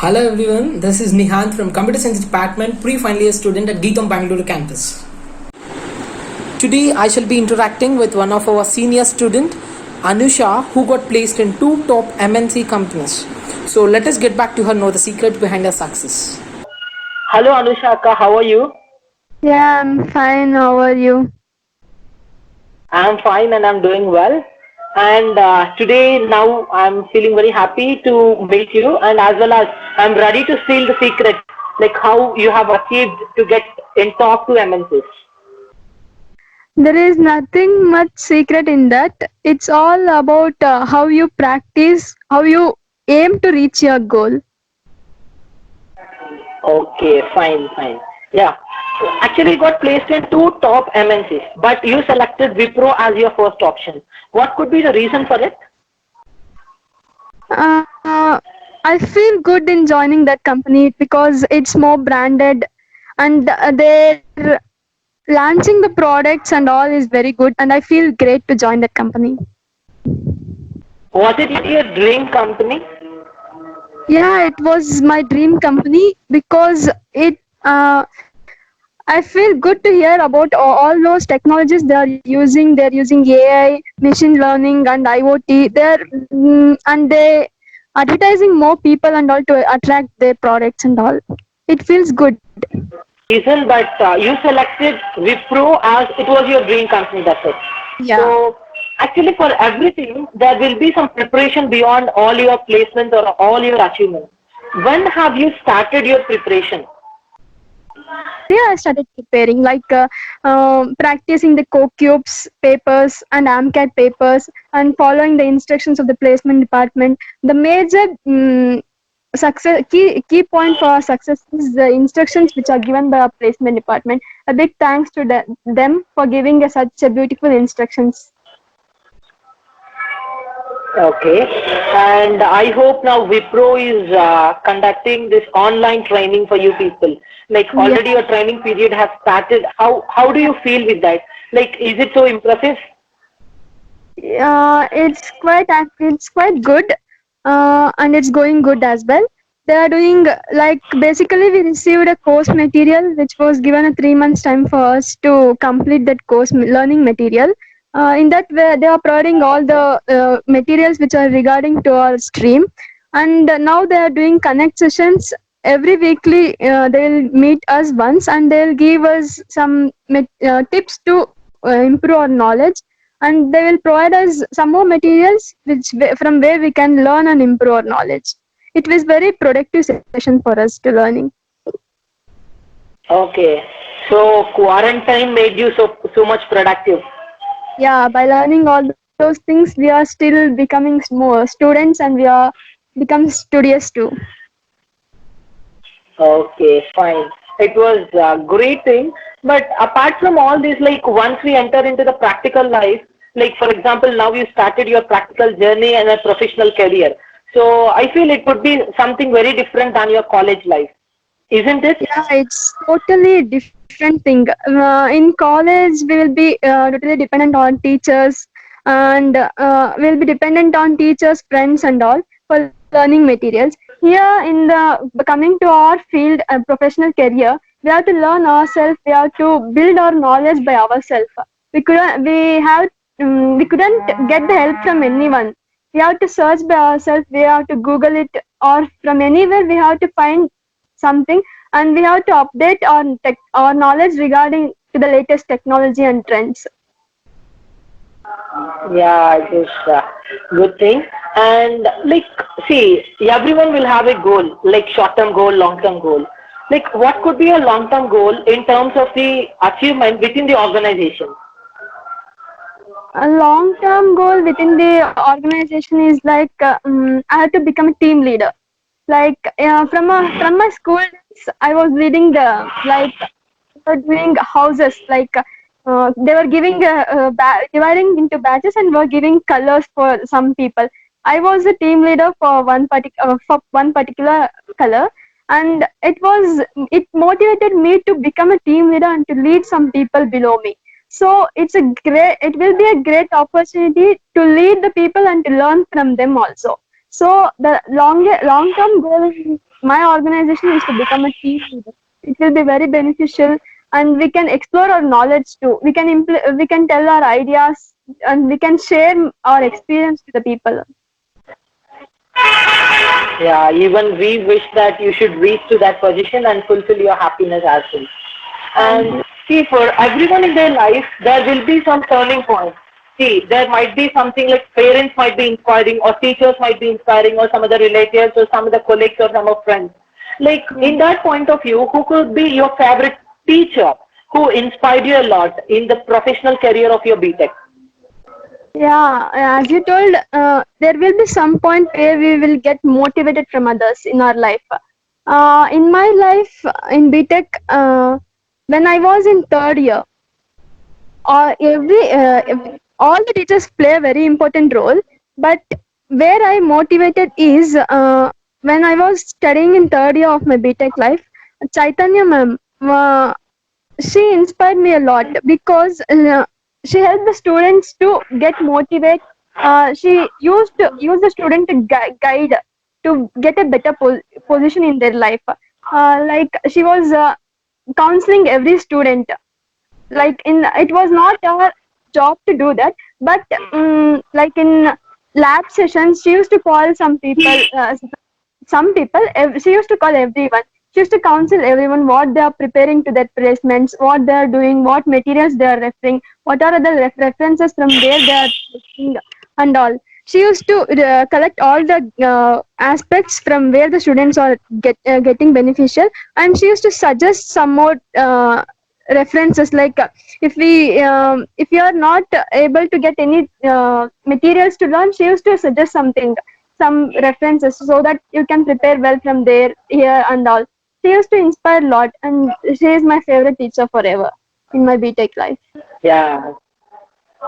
Hello everyone, this is Nihant from Computer Science Department, pre-final year student at Geetham Bangalore campus. Today I shall be interacting with one of our senior student, Anusha, who got placed in two top MNC companies. So let us get back to her, know the secret behind her success. Hello Anushaka, how are you? Yeah, I'm fine. How are you? I'm fine and I'm doing well. And today now I'm feeling very happy to meet you and as well as I'm ready to steal the secret, like how you have achieved to get in top to MNCs. There is nothing much secret in that. It's all about how you practice, how you aim to reach your goal. Okay, fine. Yeah. Actually you got placed in two top MNCs, but you selected Wipro as your first option. What could be the reason for it? Uh, I feel good in joining that company because it's more branded and they're launching the products and all is very good, and I feel great to join that company. Was it your dream company? Yeah, it was my dream company because it. I feel good to hear about all those technologies they are using. They're using AI, machine learning, and IoT. And they advertising more people and all to attract their products and all. It feels good. Reason, but you selected Wipro as it was your dream company, that's it. Yeah. So, actually, for everything, there will be some preparation beyond all your placements or all your achievements. When have you started your preparation? Yeah, I started preparing, like practicing the CoCubes papers and AMCAT papers and following the instructions of the placement department. The major success key point for our success is the instructions which are given by our placement department. A big thanks to them for giving us such a beautiful instructions. Okay, and I hope now Wipro is conducting this online training for you people. Like Yeah, already your training period has started. How do you feel with that? Like, is it so impressive? it's quite good, and it's going good as well. They are doing like basically we received a course material which was given a 3 months time for us to complete that learning material. In that way, they are providing all the materials which are regarding to our stream, and now they are doing connect sessions every weekly. They will meet us once and they will give us some tips to improve our knowledge, and they will provide us some more materials from where we can learn and improve our knowledge. It was very productive session for us to learning. Okay, so quarantine made you so much productive. Yeah, by learning all those things, we are still becoming more students and we are become studious too. Okay, fine. It was a great thing. But apart from all this, like once we enter into the practical life, like for example, now you started your practical journey and a professional career. So I feel it would be something very different than your college life, isn't it? Yeah, it's totally different thing. In college, we will be totally dependent on teachers, and we'll be dependent on teachers, friends, and all for learning materials. Here, in the coming to our field, professional career, we have to learn ourselves. We have to build our knowledge by ourselves. We couldn't get the help from anyone. We have to search by ourselves. We have to Google it, or from anywhere we have to find something, and we have to update our knowledge regarding to the latest technology and trends. Yeah, it is a good thing. And like, see, everyone will have a goal, like short-term goal, long-term goal. Like, what could be a long-term goal in terms of the achievement within the organization? A long term goal within the organization is like I have to become a team leader. Like from my school days, I was leading the like doing houses, like they were giving dividing into batches and were giving colors for some people. I was a team leader for for one particular color, and it motivated me to become a team leader and to lead some people below me. So it will be a great opportunity to lead the people and to learn from them also. So the long term goal my organization is to become a team leader. It will be very beneficial, and we can explore our knowledge too. We can tell our ideas, and we can share our experience to the people. Yeah, even we wish that you should reach to that position and fulfill your happiness as well. Thank And you. see, for everyone in their life, there will be some turning point. See, there might be something like parents might be inspiring, or teachers might be inspiring, or some other relatives, or some other colleagues, or some of friends. Like Yeah. in that point of view, who could be your favorite teacher who inspired you a lot in the professional career of your BTech? Yeah, as you told, there will be some point where we will get motivated from others in our life. In my life in BTech, when I was in third year, all the teachers play a very important role. But where I motivated is when I was studying in third year of my BTech life, Chaitanya ma'am. She inspired me a lot because she helped the students to get motivated. She used to use the student to guide to get a better position in their life. Like she was counseling every student. Like in it was not our job to do that, but like in lab sessions, she used to call some people. She used to call everyone. She used to counsel everyone what they are preparing to their placements, what they are doing, what materials they are referring, what are the references from where they are taking, and all. She used to collect all the aspects from where the students are getting beneficial, and she used to suggest some more references. Like if you are not able to get any materials to learn, she used to suggest something, some references, so that you can prepare well from there, here, and all. She used to inspire a lot, and she is my favorite teacher forever in my BTech life. Yeah,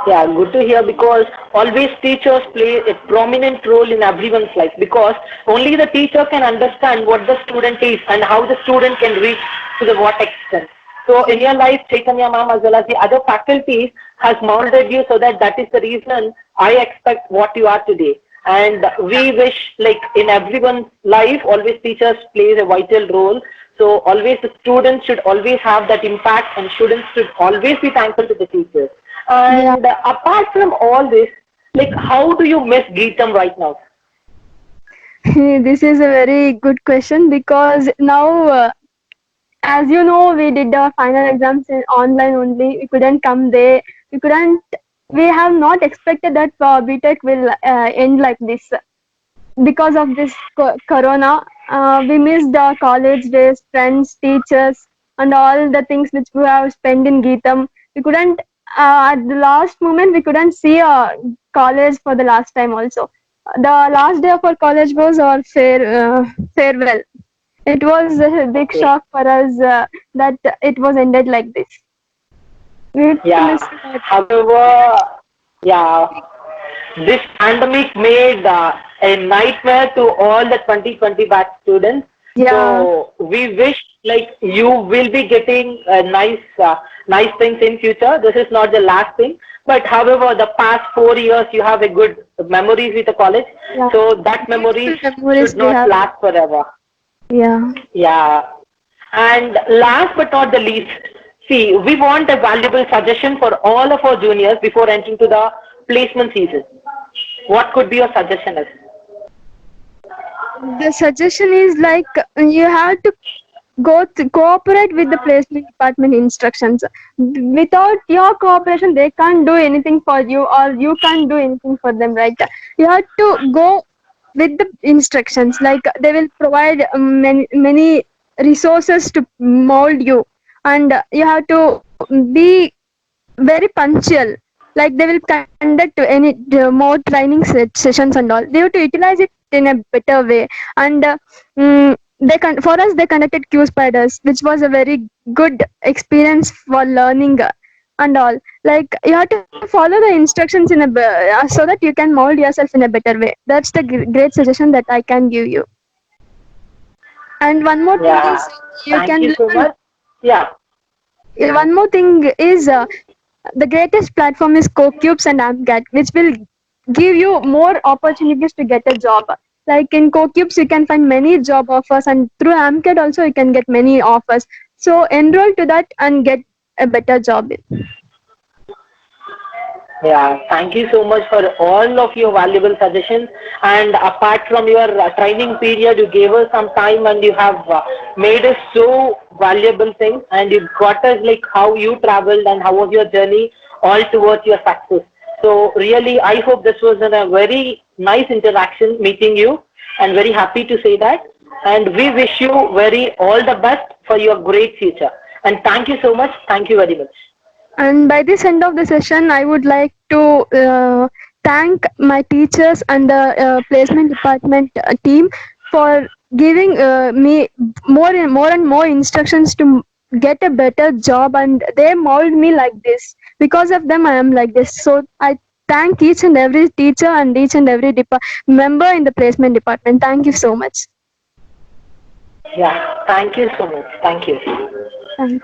yeah, good to hear because always teachers play a prominent role in everyone's life because only the teacher can understand what the student is and how the student can reach to the what extent. So in your life, Chaitanya ma'am as well as the other faculties has molded you so that is the reason I expect what you are today. And we wish like in everyone's life, always teachers plays a vital role. So always the students should always have that impact and students should always be thankful to the teachers. Yeah. And apart from all this, like how do you miss Geetam right now? This is a very good question because now, as you know, we did our final exams in online only. We couldn't come there. We couldn't. We have not expected that BTech will end like this because of this corona. We missed our college days, friends, teachers, and all the things which we have spent in Geetam. We couldn't. At the last moment, we couldn't see college for the last time. Also, the last day of our college was our farewell. It was a big Okay. shock for us that it was ended like this. We Yeah. missed that. However, yeah, this pandemic made a nightmare to all the 2020 batch students. Yeah. So we wish like you will be getting nice things in future. This is not the last thing. But however, the past 4 years you have a good memories with the college. Yeah. So that Beautiful memories memories should we not have. last forever. Yeah. Yeah. And last but not the least, see, we want a valuable suggestion for all of our juniors before entering to the placement season. What could be your suggestion? As? The suggestion is like you have to cooperate with the placement department instructions. Without your cooperation, they can't do anything for you, or you can't do anything for them, right? You have to go with the instructions. Like they will provide many resources to mold you, and you have to be very punctual. Like they will conduct any more training sessions and all. They have to utilize it in a better way. And for us they conducted Q spiders, which was a very good experience for learning and all. Like you have to follow the instructions in so that you can mold yourself in a better way. That's the great suggestion that I can give you. And one more thing Yeah. is you Thank can you so learn. much. Yeah. One more thing is the greatest platform is CoCubes and AMCAT, which will give you more opportunities to get a job. Like in CoCubes, you can find many job offers, and through AMCAT also you can get many offers. So enroll to that and get a better job. Yeah, thank you so much for all of your valuable suggestions. And apart from your training period, you gave us some time and you have made us so valuable things. And you got us like how you traveled and how was your journey all towards your success. So really, I hope this was a very nice interaction meeting you, and very happy to say that. And we wish you very all the best for your great future. And thank you so much. Thank you very much. And by this end of the session, I would like to thank my teachers and the placement department team for giving me more and more instructions to get a better job, and they mold me like this. Because of them, I am like this. So I thank each and every teacher and each and every member in the placement department. Thank you so much. Yeah, thank you so much. Thank you. Thank